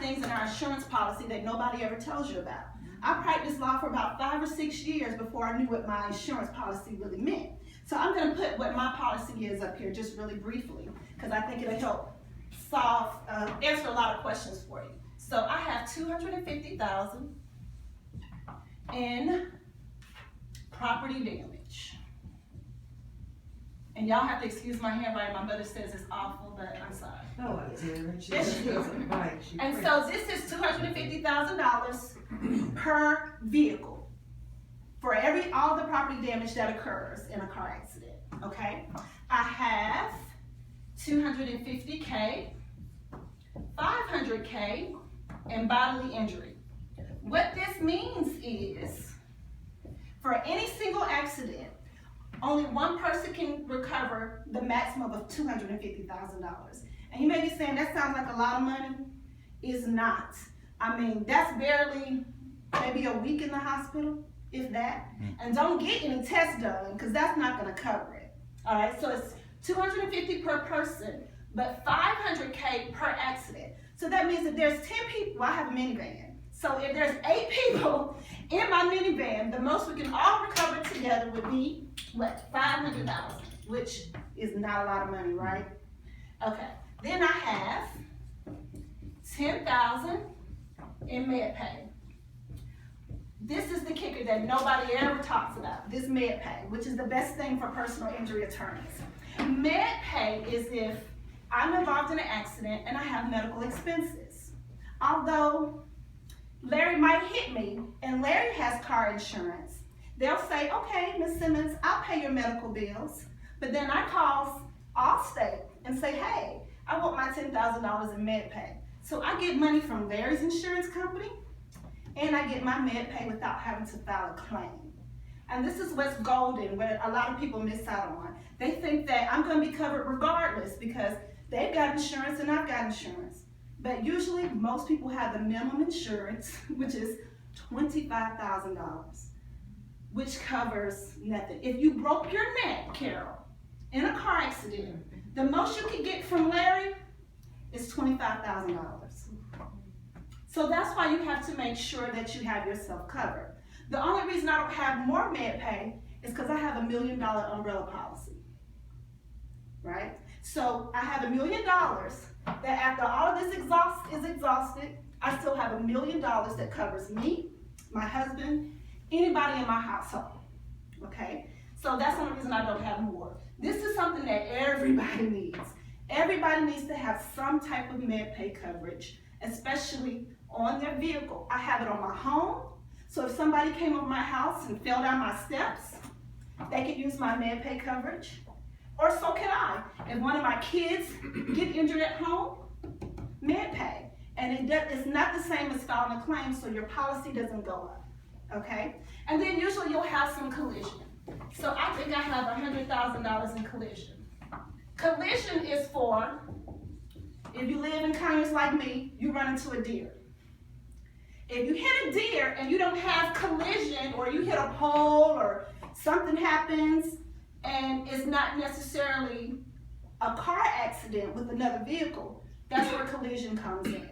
things in our insurance policy that nobody ever tells you about. I practiced law for about 5 or 6 years before I knew what my insurance policy really meant. So I'm going to put what my policy is up here just really briefly, because I think it'll help answer a lot of questions for you. So I have $250,000 in property damage. And y'all have to excuse my handwriting. My mother says it's awful, but I'm sorry. No, it's Yes, she is. And so this is $250,000 per vehicle for all the property damage that occurs in a car accident, okay? I have $250K, $500K, and bodily injury. What this means is, for any single accident, only one person can recover the maximum of $250,000. And you may be saying, that sounds like a lot of money. It's not. I mean, that's barely maybe a week in the hospital, if that. And don't get any tests done, because that's not going to cover it. All right, so it's $250 per person, but $500K per accident. So that means if there's 10 people, I have a minivan. So if there's 8 people in my minivan, the most we can all recover together would be, what, $500, which is not a lot of money, right? Okay, then I have $10,000 in med pay. This is the kicker that nobody ever talks about, this med pay, which is the best thing for personal injury attorneys. Med pay is if I'm involved in an accident and I have medical expenses. Although Larry might hit me and Larry has car insurance, they'll say, okay, Ms. Simmons, I'll pay your medical bills. But then I call Allstate and say, hey, I want my $10,000 in med pay. So I get money from Larry's insurance company and I get my med pay without having to file a claim. And this is what's golden, where a lot of people miss out on. They think that I'm going to be covered regardless because they've got insurance and I've got insurance. But usually most people have the minimum insurance, which is $25,000, which covers nothing. If you broke your neck, Carol, in a car accident, the most you can get from Larry is $25,000. So that's why you have to make sure that you have yourself covered. The only reason I don't have more med pay is because I have a $1 million umbrella policy, right? So I have $1 million that after all of this is exhausted, I still have $1 million that covers me, my husband, anybody in my household, okay? So that's the only reason I don't have more. This is something that everybody needs. Everybody needs to have some type of med pay coverage, especially on their vehicle. I have it on my home, so if somebody came over my house and fell down my steps, they could use my med pay coverage. Or so can I. If one of my kids get injured at home, med pay. And it's not the same as filing a claim, so your policy doesn't go up, okay? And then usually you'll have some collision. So I think I have $100,000 in collision. Collision is for, if you live in Conyers like me, you run into a deer. If you hit a deer and you don't have collision, or you hit a pole or something happens, and it's not necessarily a car accident with another vehicle, that's where collision comes in.